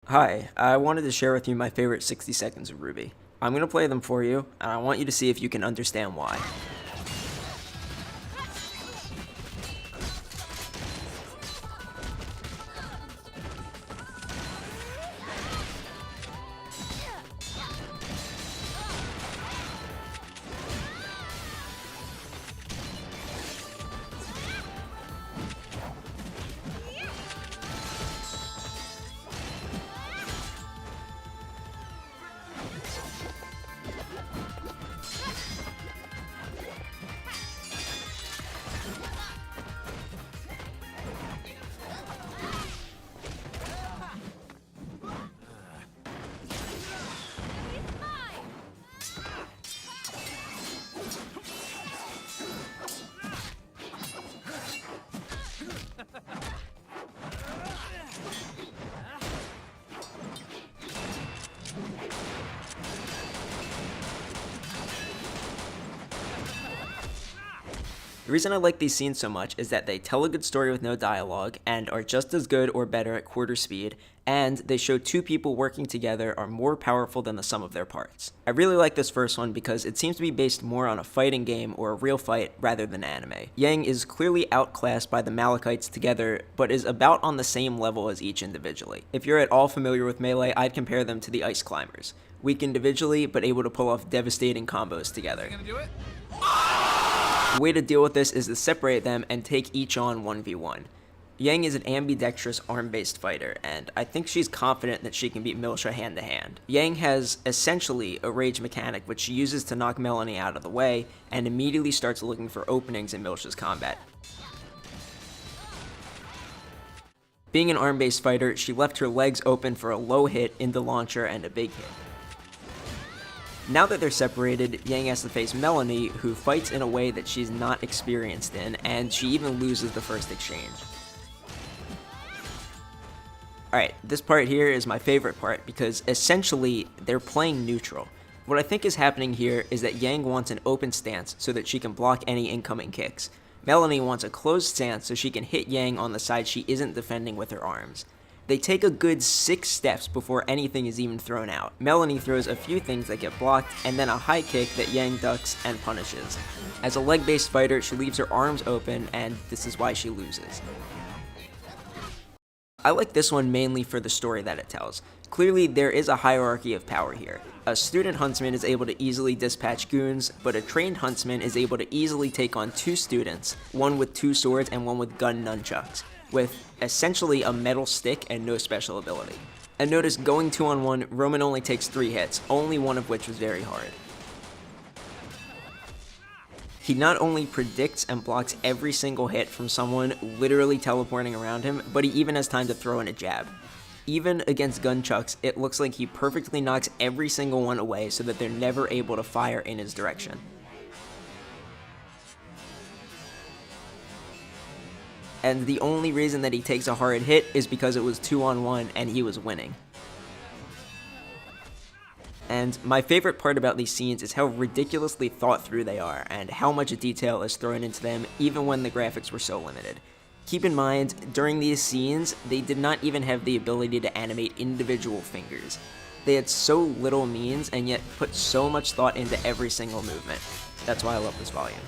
Hi, I wanted to share with you my favorite 60 seconds of Ruby. I'm going to play them for you, and I want you to see if you can understand why. The reason I like these scenes so much is that they tell a good story with no dialogue and are just as good or better at quarter speed, and they show two people working together are more powerful than the sum of their parts. I really like this first one because it seems to be based more on a fighting game or a real fight rather than anime. Yang is clearly outclassed by the Malachites together, but is about on the same level as each individually. If you're at all familiar with Melee, I'd compare them to the Ice Climbers. Weak individually, but able to pull off devastating combos together. The way to deal with this is to separate them and take each on 1v1. Yang is an ambidextrous arm-based fighter, and I think she's confident that she can beat Milsha hand-to-hand. Yang has essentially a rage mechanic which she uses to knock Melanie out of the way, and immediately starts looking for openings in Milsha's combat. Being an arm-based fighter, she left her legs open for a low hit into launcher and a big hit. Now that they're separated, Yang has to face Melanie, who fights in a way that she's not experienced in, and she even loses the first exchange. Alright, this part here is my favorite part because essentially they're playing neutral. What I think is happening here is that Yang wants an open stance so that she can block any incoming kicks. Melanie wants a closed stance so she can hit Yang on the side she isn't defending with her arms. They take a good 6 steps before anything is even thrown out. Melanie throws a few things that get blocked, and then a high kick that Yang ducks and punishes. As a leg-based fighter, she leaves her arms open, and this is why she loses. I like this one mainly for the story that it tells. Clearly, there is a hierarchy of power here. A student huntsman is able to easily dispatch goons, but a trained huntsman is able to easily take on 2 students, one with 2 swords and one with gun nunchucks, with essentially a metal stick and no special ability. And notice going 2-on-1, Roman only takes 3 hits, only one of which was very hard. He not only predicts and blocks every single hit from someone literally teleporting around him, but he even has time to throw in a jab. Even against gunchucks, it looks like he perfectly knocks every single one away so that they're never able to fire in his direction. And the only reason that he takes a hard hit is because it was 2-on-1 and he was winning. And my favorite part about these scenes is how ridiculously thought through they are and how much detail is thrown into them even when the graphics were so limited. Keep in mind, during these scenes, they did not even have the ability to animate individual fingers. They had so little means and yet put so much thought into every single movement. That's why I love this volume.